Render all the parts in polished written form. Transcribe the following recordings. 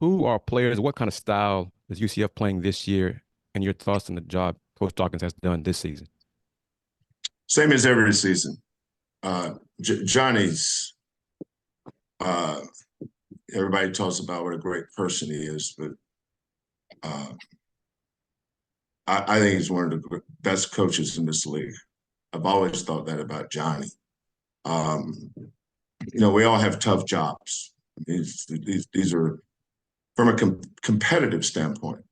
who are players? What kind of style is UCF playing this year? And your thoughts on the job Coach Dawkins has done this season? Same as every season. Johnny's. Uh, Everybody talks about what a great person he is, but uh, I think he's one of the best coaches in this league. I've always thought that about Johnny. Um, we all have tough jobs. These are from a competitive standpoint.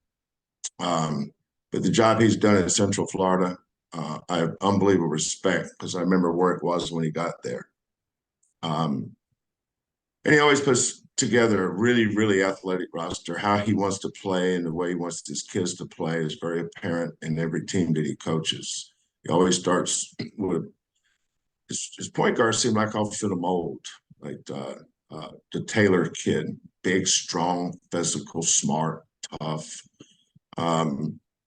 But the job he's done in Central Florida, I have unbelievable respect because I remember where it was when he got there. And he always puts together a really, really athletic roster. How he wants to play and the way he wants his kids to play is very apparent in every team that he coaches. He always starts with his point guard seemed like I'll fit a mold, like the Taylor kid, big, strong, physical, smart, tough.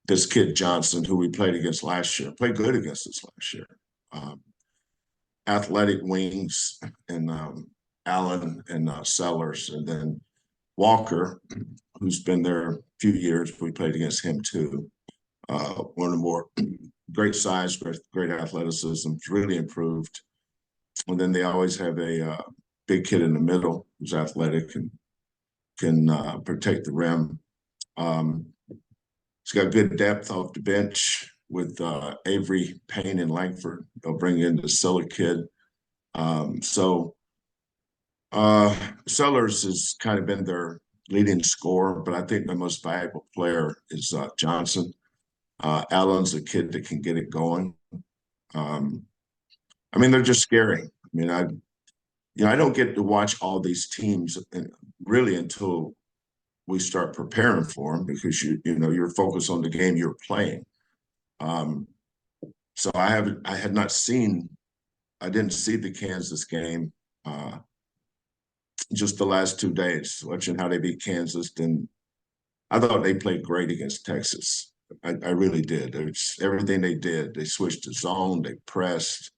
This kid Johnson, who we played against last year, played good against us last year. Athletic wings and Allen and Sellers, and then Walker, who's been there a few years. We played against him too. One of the more great size, great athleticism, really improved. And then they always have a big kid in the middle who's athletic and can protect the rim. He's got good depth off the bench with Avery, Payne, and Langford. They'll bring in the Silla kid. Sellers has kind of been their leading scorer, but I think the most valuable player is Johnson. Allen's a kid that can get it going. They're just scary. I don't get to watch all these teams really until we start preparing for them because you're focused on the game you're playing. So I didn't see the Kansas game. Just the last 2 days, watching how they beat Kansas. Then I thought they played great against Texas. I really did. Everything they did. They switched to zone. They pressed.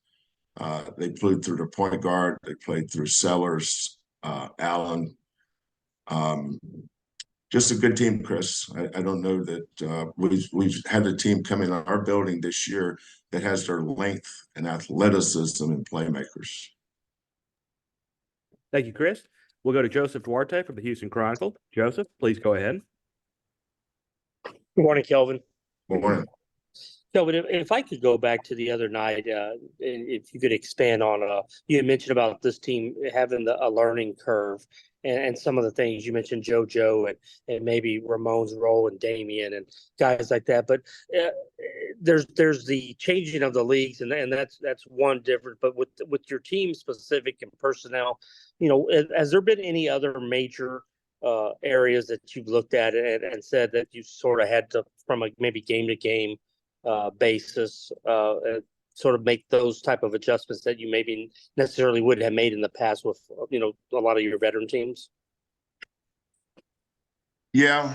They played through the point guard. They played through Sellers, Allen. Just a good team, Chris. I don't know that we've had a team come in our building this year that has their length and athleticism and playmakers. Thank you, Chris. We'll go to Joseph Duarte from the Houston Chronicle. Joseph, please go ahead. Good morning, Kelvin. Good morning. Kelvin, if I could go back to the other night, if you could expand on, you had mentioned about this team having a learning curve and some of the things you mentioned, JoJo and maybe Ramon's role and Damian and guys like that. But there's the changing of the leagues, and that's one difference. But with your team specific and personnel, has there been any other major areas that you've looked at and said that you sort of had to, from a maybe game to game basis, sort of make those type of adjustments that you maybe necessarily wouldn't have made in the past with a lot of your veteran teams? Yeah.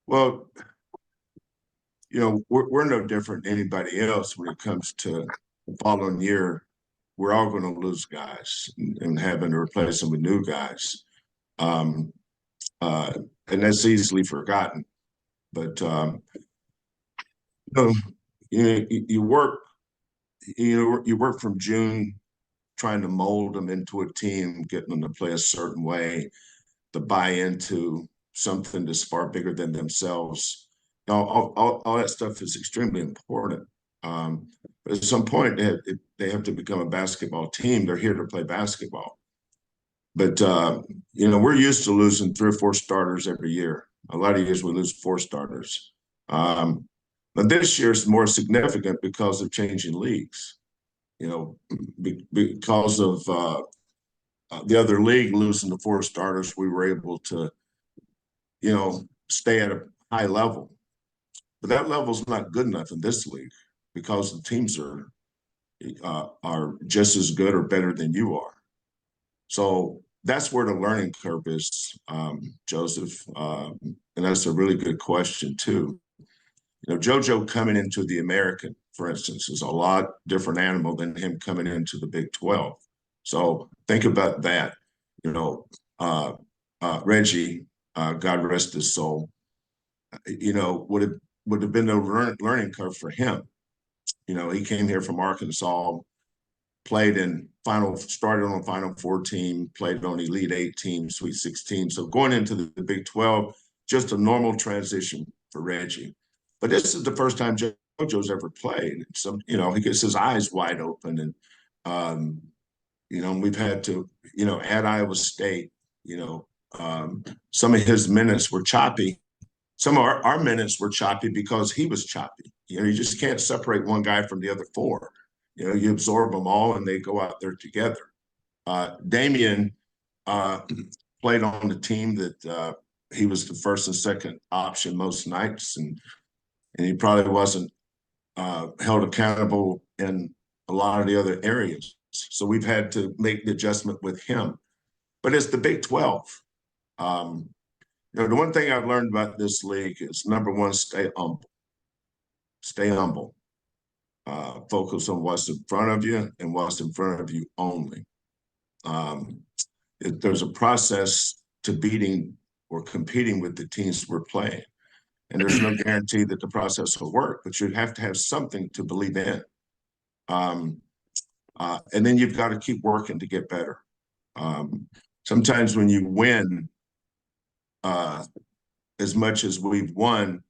Well, we're no different than anybody else when it comes to the following year. We're all going to lose guys and having to replace them with new guys. And that's easily forgotten. But you work from June trying to mold them into a team, getting them to play a certain way, to buy into something that's far bigger than themselves. All that stuff is extremely important. But at some point, they have to become a basketball team. They're here to play basketball. But we're used to losing 3 or 4 starters every year. A lot of years we lose 4 starters. But this year is more significant because of changing leagues. Because of the other league losing the 4 starters, we were able to, stay at a high level. But that level's not good enough in this league because the teams are just as good or better than you are. So that's where the learning curve is, Joseph. And that's a really good question, too. JoJo coming into the American, for instance, is a lot different animal than him coming into the Big 12. So think about that. you know, Reggie, God rest his soul, you know, would have been a learning curve for him. You know, he came here from Arkansas, started on Final Four team, played on Elite Eight team, Sweet 16. So going into the Big 12, just a normal transition for Reggie. But this is the first time JoJo's ever played. So, you know, he gets his eyes wide open. And, you know, we've had to, you know, at Iowa State, you know, some of his minutes were choppy. Some of our minutes were choppy because he was choppy. You know, you just can't separate one guy from the other four. You know, you absorb them all and they go out there together. Damian played on the team that he was the first and second option most nights, and he probably wasn't held accountable in a lot of the other areas. So we've had to make the adjustment with him. But it's the Big 12. You know, the one thing I've learned about this league is, number one, stay humble. Stay humble. Focus on what's in front of you and what's in front of you only. There's a process to beating or competing with the teams we're playing. And there's no guarantee that the process will work, but you have to have something to believe in. And then you've got to keep working to get better. Sometimes when you win as much as we've won,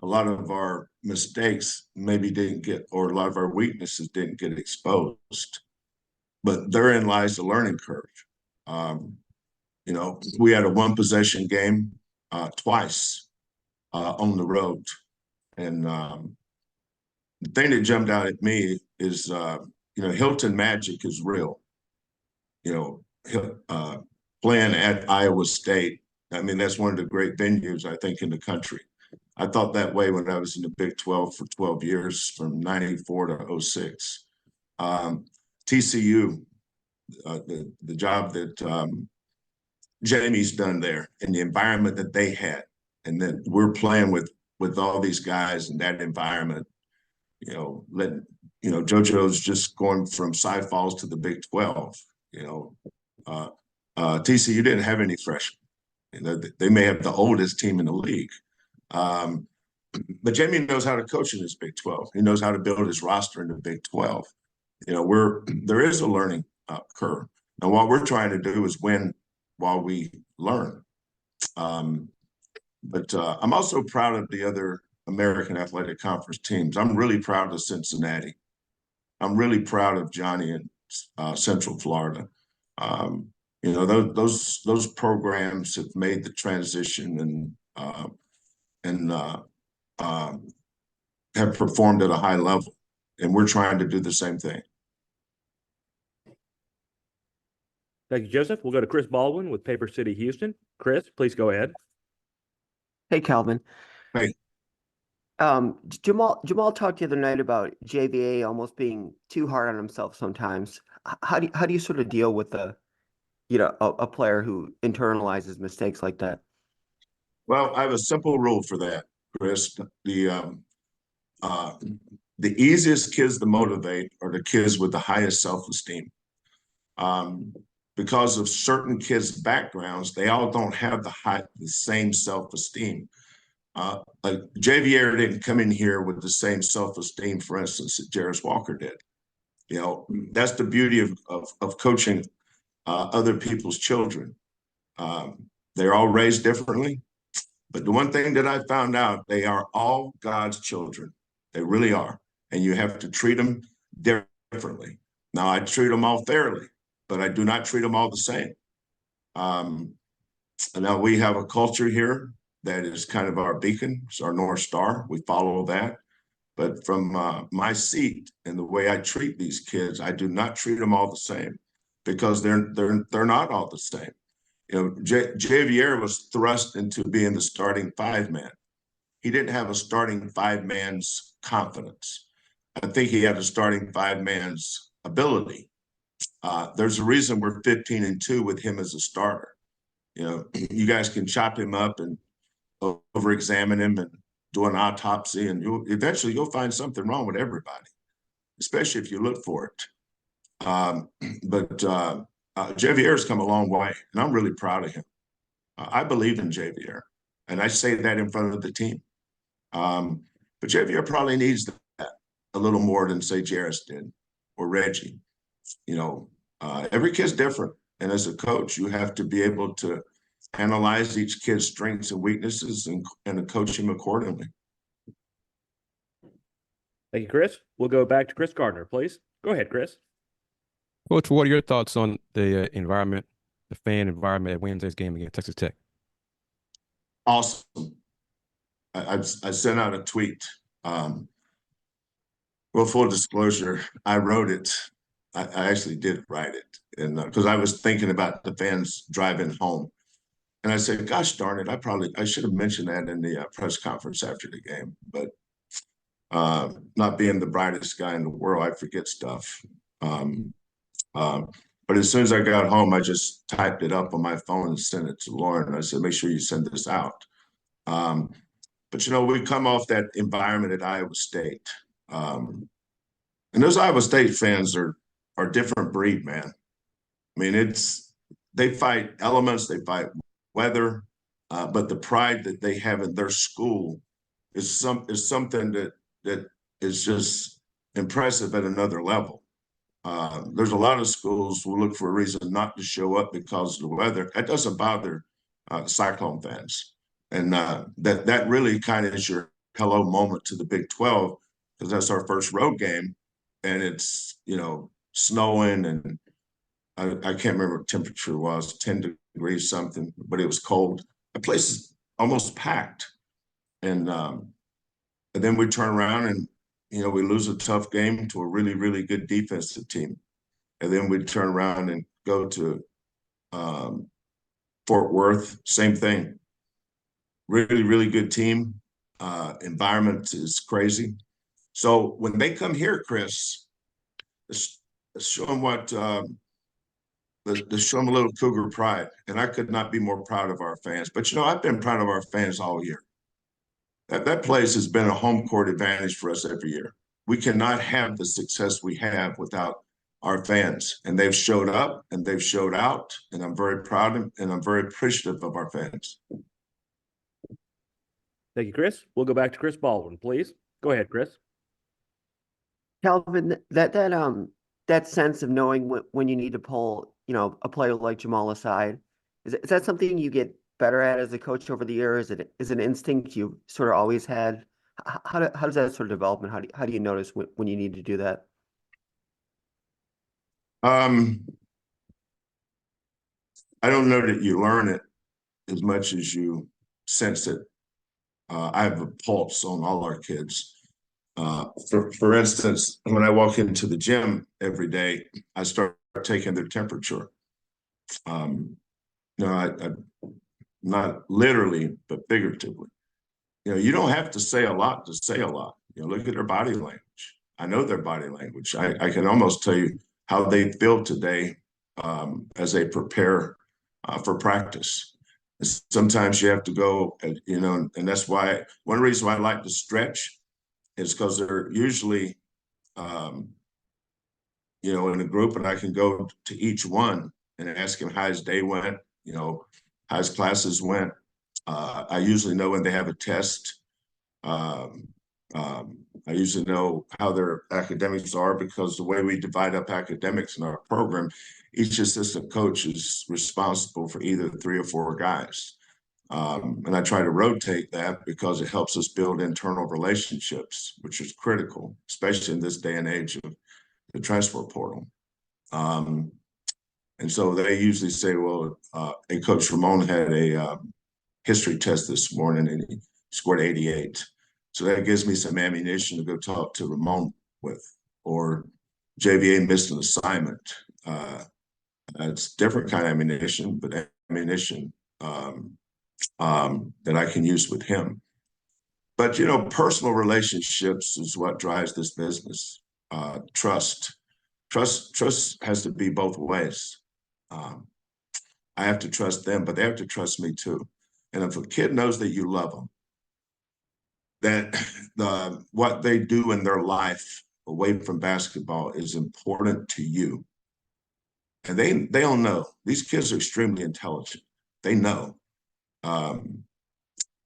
a lot of our mistakes maybe didn't get, or a lot of our weaknesses didn't get exposed. But therein lies the learning curve. You know, we had a one possession game twice on the road. And the thing that jumped out at me is, you know, Hilton Magic is real. You know, playing at Iowa State, I mean, that's one of the great venues, I think, in the country. I thought that way when I was in the Big 12 for 12 years, from 94 to 06. TCU, the job that Jamie's done there and the environment that they had, and then we're playing with all these guys in that environment. You know, JoJo's just going from Cy Falls to the Big 12. You know, TCU didn't have any freshmen. You know, they may have the oldest team in the league. But Jamie knows how to coach in this Big 12. He knows how to build his roster in the Big 12. You know, there is a learning curve. And what we're trying to do is win while we learn. But I'm also proud of the other American Athletic Conference teams. I'm really proud of Cincinnati. I'm really proud of Johnny in Central Florida. You know, those programs have made the transition and have performed at a high level, and we're trying to do the same thing. Thank you, Joseph. We'll go to Chris Baldwin with Paper City, Houston. Chris, please go ahead. Hey, Kelvin. Hey. Jamal talked the other night about JVA almost being too hard on himself sometimes. How do you sort of deal with a player who internalizes mistakes like that? Well, I have a simple rule for that, Chris. The easiest kids to motivate are the kids with the highest self-esteem. Because of certain kids' backgrounds, they all don't have the same self-esteem. Like Javier didn't come in here with the same self-esteem, for instance, that Jarris Walker did. You know, that's the beauty of coaching other people's children. They're all raised differently, but the one thing that I found out, they are all God's children. They really are, and you have to treat them differently. Now, I treat them all fairly, but I do not treat them all the same. Now we have a culture here that is kind of our beacon. It's our North Star. We follow that. But from my seat and the way I treat these kids, I do not treat them all the same, because they're not all the same. You know, Javier was thrust into being the starting five-man. He didn't have a starting five-man's confidence. I think he had a starting five-man's ability. There's a reason we're 15-2 with him as a starter. You know, you guys can chop him up and over-examine him and do an autopsy, and eventually you'll find something wrong with everybody, especially if you look for it. But Javier's come a long way, and I'm really proud of him. I believe in Javier, and I say that in front of the team. But Javier probably needs that a little more than, say, Jairus did or Reggie. You know, every kid's different. And as a coach, you have to be able to analyze each kid's strengths and weaknesses and coach him accordingly. Thank you, Chris. We'll go back to Chris Gardner, please. Go ahead, Chris. Coach, what are your thoughts on the environment, the fan environment at Wednesday's game against Texas Tech? Awesome. I sent out a tweet. Well, full disclosure, I wrote it. I actually did write it, and because I was thinking about the fans driving home, and I said, "Gosh darn it! I should have mentioned that in the press conference after the game." But not being the brightest guy in the world, I forget stuff. But as soon as I got home, I just typed it up on my phone and sent it to Lauren. I said, "Make sure you send this out." But you know, we come off that environment at Iowa State, and those Iowa State fans are a different breed, man. I mean, they fight elements, they fight weather, but the pride that they have in their school is something that is just impressive at another level. There's a lot of schools who look for a reason not to show up because of the weather. That doesn't bother Cyclone fans, and that really kind of is your hello moment to the Big 12, because that's our first road game, and it's, you know, snowing, and I can't remember what temperature it was, 10 degrees something, but it was cold. The place is almost packed, and then we turn around and, you know, we lose a tough game to a really, really good defensive team. And then we turn around and go to Fort Worth, same thing. Really, really good team. Environment is crazy. So when they come here, Chris, let's show them let's show them a little Cougar pride. And I could not be more proud of our fans. But, you know, I've been proud of our fans all year. That place has been a home court advantage for us every year. We cannot have the success we have without our fans, and they've showed up and they've showed out, and I'm very proud of, and I'm very appreciative of our fans. Thank you, Chris. We'll go back to Chris Baldwin, please. Go ahead, Chris. Calvin, that sense of knowing when you need to pull, you know, a player like Jamal aside, is that something you get better at as a coach over the years? Is it an instinct you sort of always had? How does that sort of develop, and how do you notice when you need to do that? I don't know that you learn it as much as you sense it. I have a pulse on all our kids. For instance, when I walk into the gym every day, I start taking their temperature. You know, I not literally, but figuratively. You know, you don't have to say a lot to say a lot. You know, look at their body language. I know their body language. I can almost tell you how they feel today as they prepare for practice. Sometimes you have to go, you know, and that's why one reason why I like to stretch is because they're usually, you know, in a group, and I can go to each one and ask him how his day went, you know, how his classes went. I usually know when they have a test. I usually know how their academics are, because the way we divide up academics in our program, each assistant coach is responsible for either 3 or 4 guys. And I try to rotate that because it helps us build internal relationships, which is critical, especially in this day and age of the transfer portal. And so they usually say, well, and Coach Ramon had a history test this morning and he scored 88. So that gives me some ammunition to go talk to Ramon with. Or JVA missed an assignment. It's different kind of ammunition, but ammunition that I can use with him. But, you know, personal relationships is what drives this business. Trust has to be both ways. I have to trust them, but they have to trust me too. And if a kid knows that you love them, that what they do in their life away from basketball is important to you, and they don't know. These kids are extremely intelligent. They know. Um,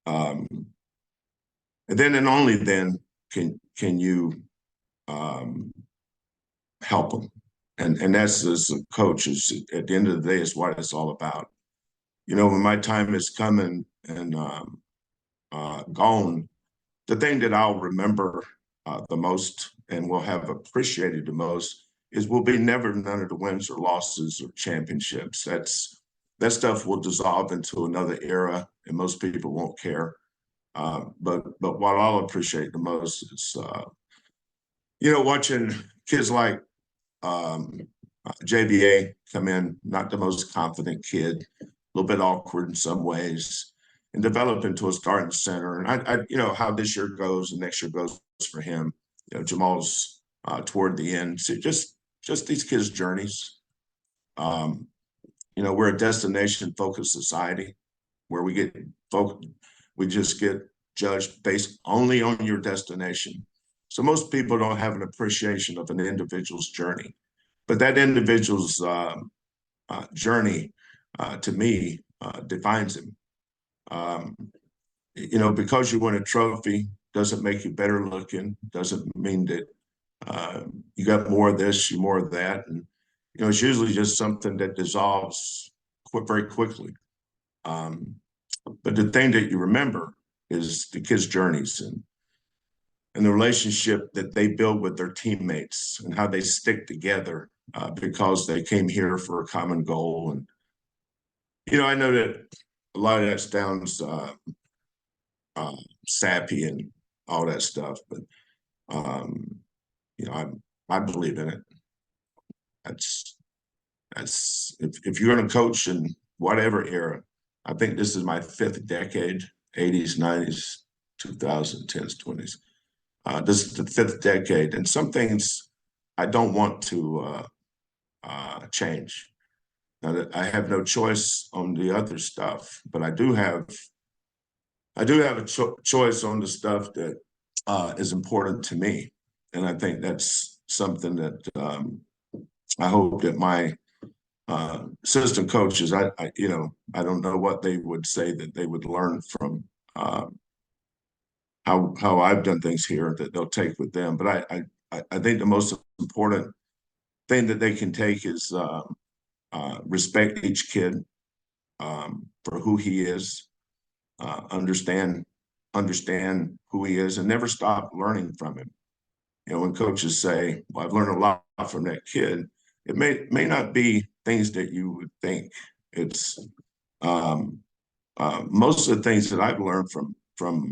um, and then and only then can you help them. And that's, as a coach, is at the end of the day, is what it's all about. You know, when my time is coming and gone, the thing that I'll remember the most and will have appreciated the most is will be never none of the wins or losses or championships. That stuff will dissolve into another era, and most people won't care. But what I'll appreciate the most is watching kids like JBA come in, not the most confident kid, a little bit awkward in some ways, and develop into a starting center. And I how this year goes and next year goes for him. Jamal's toward the end. So just these kids' journeys. We're a destination-focused society where we just get judged based only on your destination. So most people don't have an appreciation of an individual's journey, but that individual's journey, to me, defines him. Because you win a trophy doesn't make you better looking, doesn't mean that you got more of this, you more of that. And, it's usually just something that dissolves very quickly. But the thing that you remember is the kids' journeys and the relationship that they build with their teammates and how they stick together because they came here for a common goal. And, I know that a lot of that sounds sappy and all that stuff, but, I believe in it. That's if you're going to coach in whatever era, I think this is my 5th decade, 80s, 90s, 2010s, 20s. This is the 5th decade, and some things I don't want to change. Now, I have no choice on the other stuff, but I do have a choice on the stuff that is important to me, and I think that's something that I hope that my assistant coaches, I don't know what they would say that they would learn from how I've done things here that they'll take with them. But I think the most important thing that they can take is respect each kid for who he is, understand who he is, and never stop learning from him. When coaches say, "Well, I've learned a lot from that kid," it may not be things that you would think. It's most of the things that I've learned from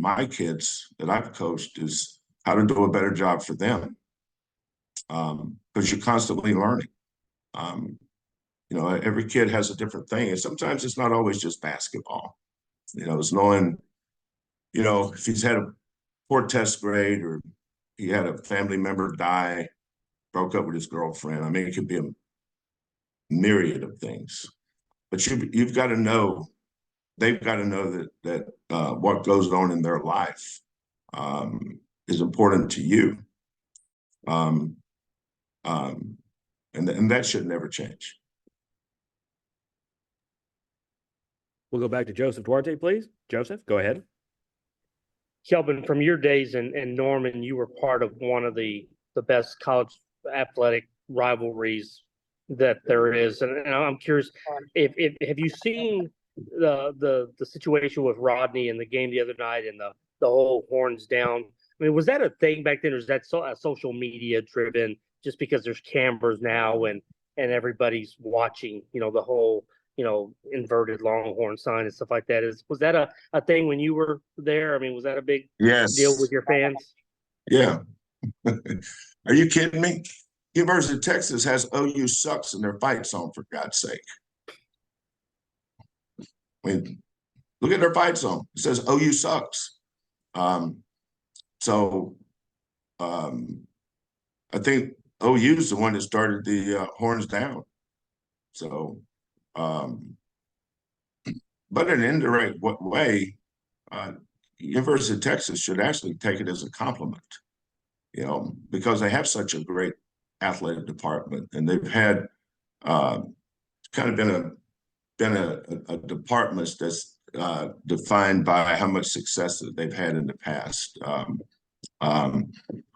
my kids that I've coached is how to do a better job for them, because you're constantly learning. Every kid has a different thing, and sometimes it's not always just basketball. It's knowing, if he's had a poor test grade or he had a family member die, broke up with his girlfriend. I mean, it could be a myriad of things, but you've got to know, they've got to know that what goes on in their life is important to you, and that should never change. We'll go back to Joseph Duarte, please. Joseph, go ahead. Kelvin, from your days in Norman, you were part of one of the best college athletic rivalries that there is, and I'm curious, if have you seen the situation with Rodney in the game the other night and the whole horns down? I mean, was that a thing back then, or is that social media driven? Just because there's cameras now and everybody's watching, the whole inverted Longhorn sign and stuff like that. Was that a thing when you were there? I mean, was that a big deal with your fans? Yeah. Are you kidding me? University of Texas has OU sucks in their fight song, for God's sake. I mean, look at their fight song. It says OU sucks. I think OU is the one that started the horns down. So, but in an indirect way, University of Texas should actually take it as a compliment, because they have such a great athletic department, and they've had kind of been a department that's defined by how much success that they've had in the past.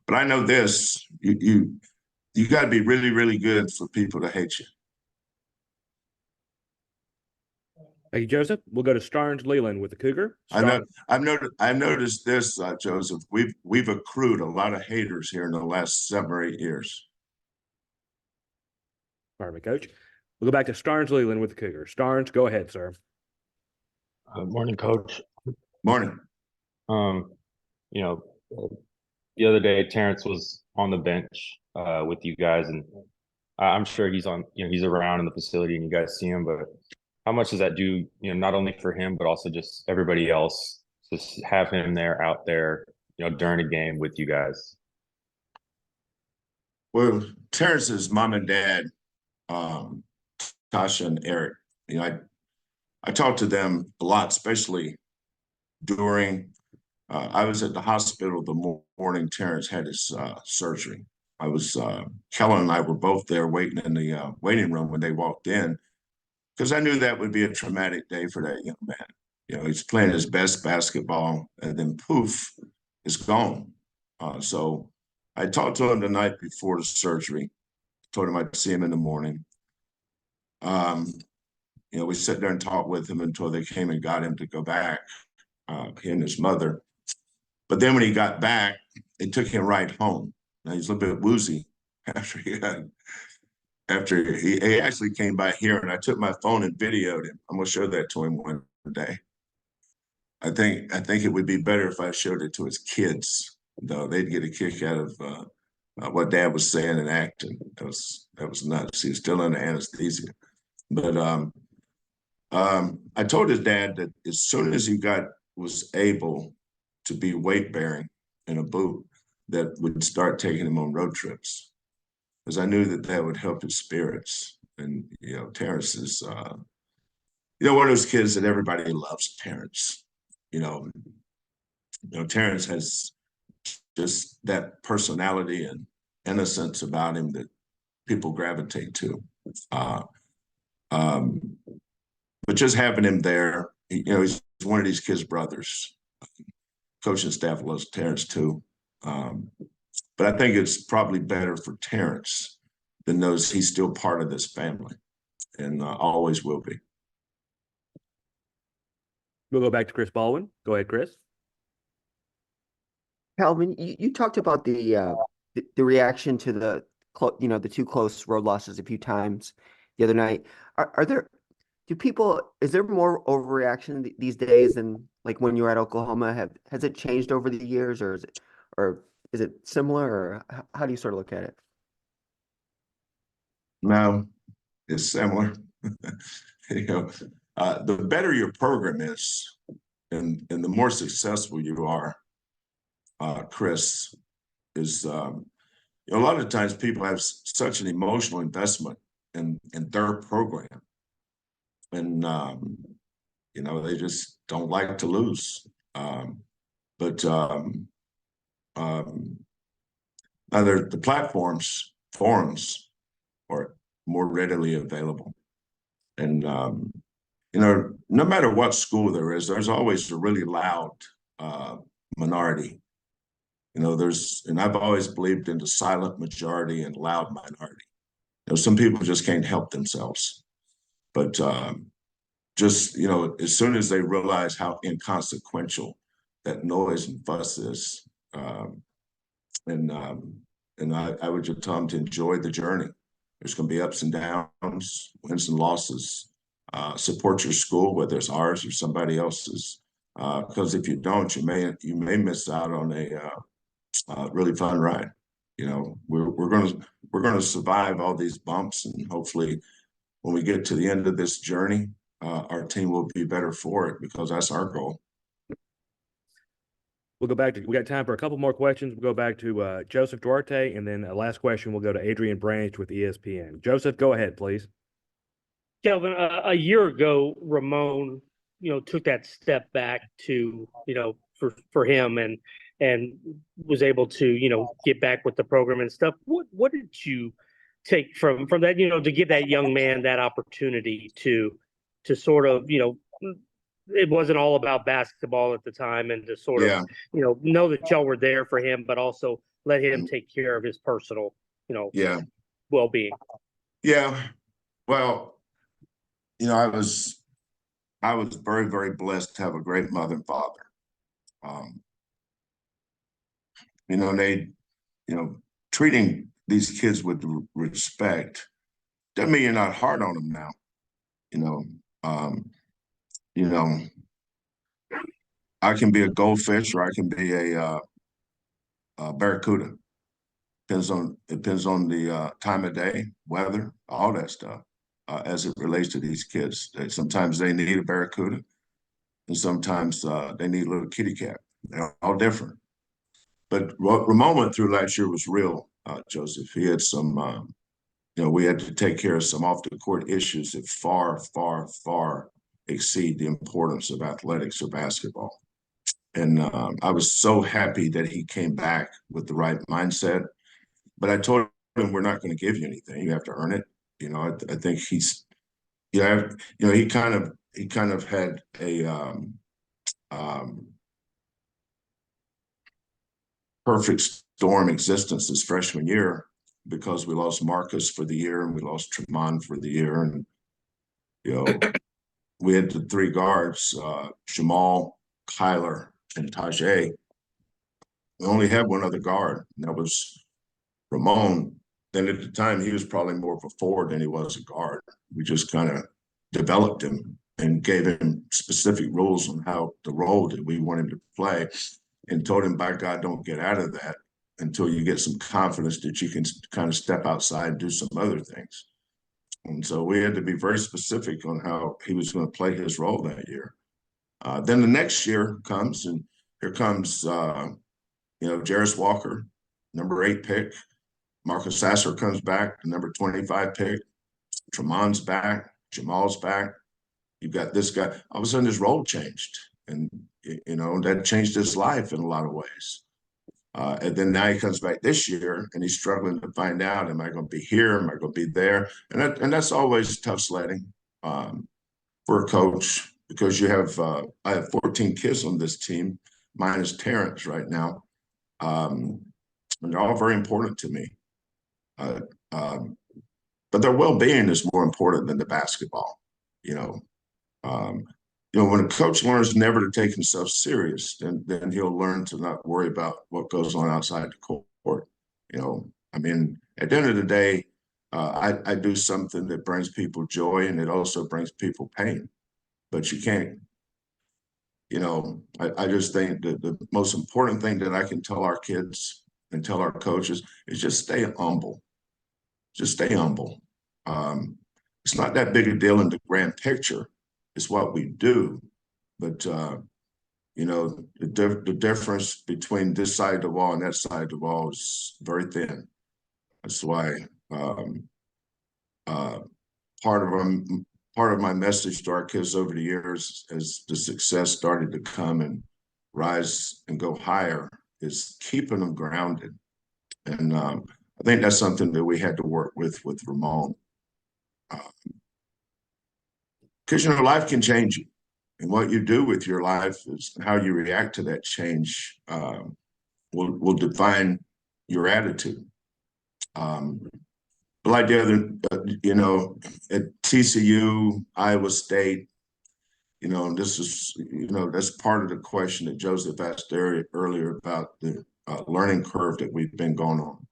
But I know this: you got to be really, really good for people to hate you. Thank you, Joseph. We'll go to Starnes Leland with the Cougar. I've noticed this, Joseph. We've accrued a lot of haters here in the last 7 or 8 years. Pardon me, Coach. We'll go back to Starnes Leland with the Cougar. Starnes, go ahead, sir. Morning, Coach. Morning. You know, the other day Terrence was on the bench with you guys, and I'm sure he's on. He's around in the facility, and you guys see him. But how much does that do? Not only for him, but also just everybody else. Just have him out there, during a game with you guys. Well, Terrence's mom and dad, Tasha and Eric, I talked to them a lot, especially during. I was at the hospital the morning Terrence had his surgery. Kellen and I were both there waiting in the waiting room when they walked in, because I knew that would be a traumatic day for that young man. He's playing his best basketball, and then poof, it's gone. So I talked to him the night before the surgery, told him I'd see him in the morning. We sat there and talked with him until they came and got him to go back, he and his mother. But then when he got back, they took him right home. Now he's a little bit woozy after he actually came by here, and I took my phone and videoed him. I'm gonna show that to him one day. I think it would be better if I showed it to his kids, though. They'd get a kick out of what Dad was saying and acting. That was nuts. He was still under anesthesia. But I told his dad that as soon as he was able to be weight bearing in a boot, that would start taking him on road trips, because I knew that would help his spirits. And Terrence is one of those kids that everybody loves. Terrence, Terrence has just that personality and innocence about him that people gravitate to. But just having him there, he's one of these kids' brothers. Coaching staff loves Terrence too. But I think it's probably better for Terrence than knows he's still part of this family, and always will be. We'll go back to Chris Baldwin. Go ahead, Chris. Kelvin, you talked about the reaction to the two close road losses a few times the other night. Is there more overreaction these days than like when you were at Oklahoma? Has it changed over the years, or is it similar, or how do you sort of look at it? No, it's similar. The better your program is, and the more successful you are, Chris, is a lot of times people have such an emotional investment in their program. And, they just don't like to lose. But either the forums are more readily available. And, no matter what school there's always a really loud minority. And I've always believed in the silent majority and loud minority. Some people just can't help themselves. But as soon as they realize how inconsequential that noise and fuss is, and I would just tell them to enjoy the journey. There's going to be ups and downs, wins and losses. Support your school, whether it's ours or somebody else's, because if you don't, you may miss out on a really fun ride. We're going to survive all these bumps, and hopefully, when we get to the end of this journey, our team will be better for it, because that's our goal. We got time for a couple more questions. We'll go back to Joseph Duarte, and then a last question we'll go to Adrian Branch with ESPN. Joseph, go ahead, please. Kelvin, a year ago, Ramon, took that step back to, for him and was able to, get back with the program and stuff. What did you take from that, to give that young man that opportunity to sort of, it wasn't all about basketball at the time, and to sort of, Yeah. know that y'all were there for him, but also let him take care of his personal, Yeah. well-being. Yeah. Well, I was very, very blessed to have a great mother and father. They, treating these kids with respect doesn't mean you're not hard on them now. Um, you know, I can be a goldfish or I can be a barracuda. Depends on the time of day, weather, all that stuff, as it relates to these kids. Sometimes they need a barracuda, and sometimes they need a little kitty cat. They're all different. But what Ramon went through last year was real, Joseph. He had some, we had to take care of some off-the-court issues that far, far, far exceed the importance of athletics or basketball. And I was so happy that he came back with the right mindset. But I told him, we're not going to give you anything. You have to earn it. I think he's, he kind of had a perfect storm existence this freshman year, because we lost Marcus for the year and we lost Tremont for the year. And, we had the three guards, Jamal, Kyler, and Tajay. We only had one other guard, and that was Ramon. Then at the time, he was probably more of a forward than he was a guard. We just kind of developed him and gave him specific rules on how the role that we want him to play, and told him, by God, don't get out of that until you get some confidence that you can kind of step outside and do some other things. And so we had to be very specific on how he was going to play his role that year. Then the next year comes, and here comes, Jarris Walker, number 8 pick. Marcus Sasser comes back, the number 25 pick. Tremont's back. Jamal's back. You've got this guy. All of a sudden, his role changed. And, that changed his life in a lot of ways. And then now he comes back this year, and he's struggling to find out, am I going to be here? Am I going to be there? And that's always tough sledding for a coach, because I have 14 kids on this team, minus Terrence right now. And they're all very important to me. But their well-being is more important than the basketball. When a coach learns never to take himself serious, then he'll learn to not worry about what goes on outside the court. At the end of the day, I do something that brings people joy, and it also brings people pain. But you can't, I just think that the most important thing that I can tell our kids and tell our coaches is just stay humble. Just stay humble. It's not that big a deal in the grand picture. It's what we do. But, the difference between this side of the wall and that side of the wall is very thin. That's why part of my message to our kids over the years, as the success started to come and rise and go higher, is keeping them grounded. And I think that's something that we had to work with Ramon. Because, life can change you. And what you do with your life is how you react to that change will define your attitude. But like the other, at TCU, Iowa State, this is, that's part of the question that Joseph asked earlier about the learning curve that we've been going on.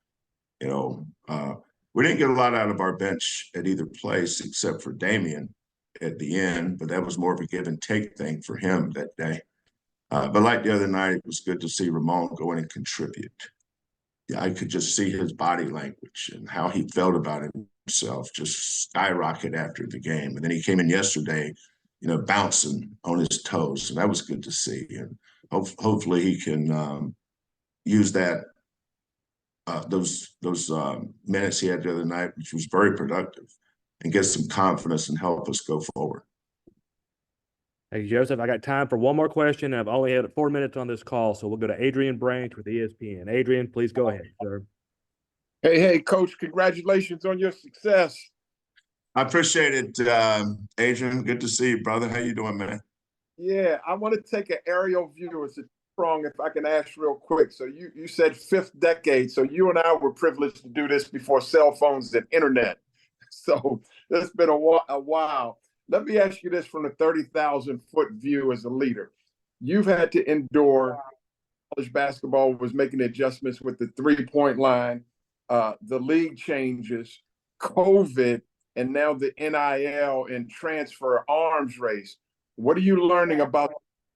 We didn't get a lot out of our bench at either place except for Damian at the end, but that was more of a give and take thing for him that day. But like the other night, it was good to see Ramon go in and contribute. Yeah, I could just see his body language and how he felt about himself just skyrocket after the game. And then he came in yesterday, bouncing on his toes, and that was good to see. And hopefully he can use that those minutes he had the other night, which was very productive, and get some confidence and help us go forward. Hey, Joseph, I got time for one more question. I've only had 4 minutes on this call, so we'll go to Adrian Branch with ESPN. Adrian, please go ahead, sir. Hey, Coach, congratulations on your success. I appreciate it, Adrian. Good to see you, brother. How you doing, man? Yeah, I want to take an aerial view. It's a strong, if I can ask real quick. So you said fifth decade. So you and I were privileged to do this before cell phones and internet. So it's been a while. Let me ask you this from the 30,000-foot view as a leader. You've had to endure college basketball was making adjustments with the three-point line, the league changes, COVID, and now the NIL and transfer arms race. What are you learning about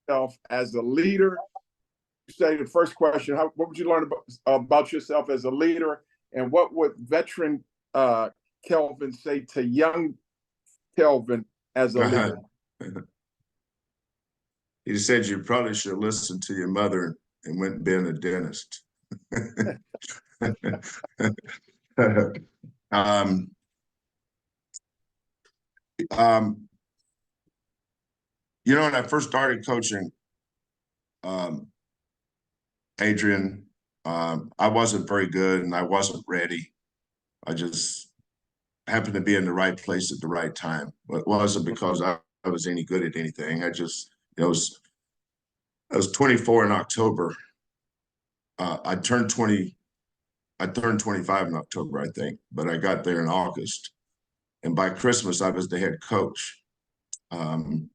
yourself as a leader? You say the first question, what would you learn about yourself as a leader? And what would veteran Kelvin say to young Kelvin as a leader? He said you probably should listen to your mother and went and been a dentist. um, when I first started coaching, Adrian, I wasn't very good and I wasn't ready. I just happened to be in the right place at the right time. But it wasn't because I was any good at anything. I just, I was 24 in October. I turned 25 in October, I think, but I got there in August. And by Christmas, I was the head coach. And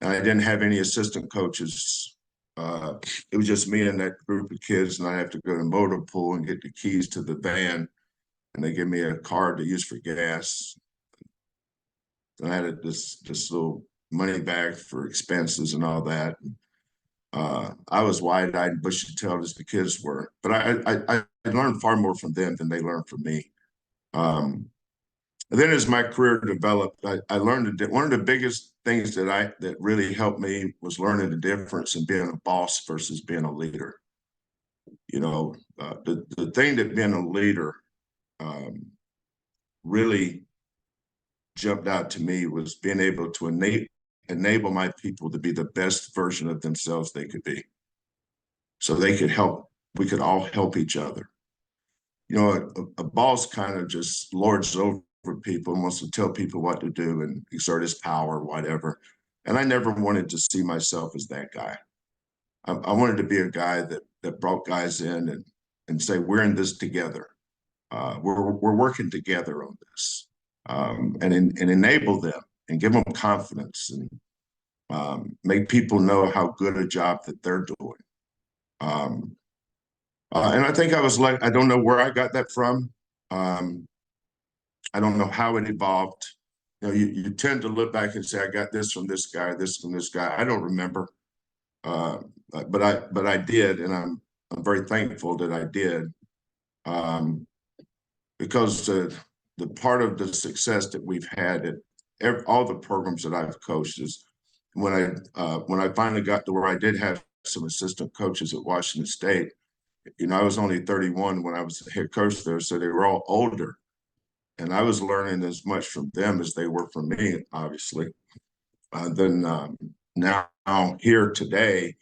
I didn't have any assistant coaches. It was just me and that group of kids, and I have to go to motor pool and get the keys to the van. And they give me a card to use for gas. And I had this little money bag for expenses and all that. I was wide-eyed and bushy-tailed as the kids were, but I learned far more from them than they learned from me. And then as my career developed, I learned that one of the biggest things that really helped me was learning the difference in being a boss versus being a leader. The thing that being a leader really jumped out to me was being able to enable my people to be the best version of themselves they could be. So we could all help each other. A boss kind of just lords over people and wants to tell people what to do and exert his power or whatever. And I never wanted to see myself as that guy. I wanted to be a guy that brought guys in and say, we're in this together. We're working together on this, and enable them and give them confidence and make people know how good a job that they're doing. And I think I was like, I don't know where I got that from. I don't know how it evolved. You tend to look back and say, I got this from this guy, this from this guy. I don't remember, but I did, and I'm very thankful that I did, because the part of the success that we've had at all the programs that I've coached is when I finally got to where I did have some assistant coaches at Washington State. I was only 31 when I was the head coach there, so they were all older. And I was learning as much from them as they were from me, obviously. Then now here today,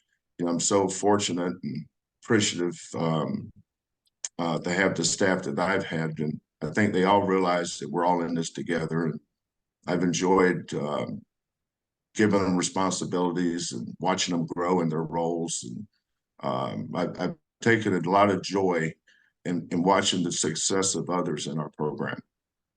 I'm so fortunate and appreciative to have the staff that I've had. And I think they all realize that we're all in this together. And I've enjoyed giving them responsibilities and watching them grow in their roles. And I've taken a lot of joy in watching the success of others in our program.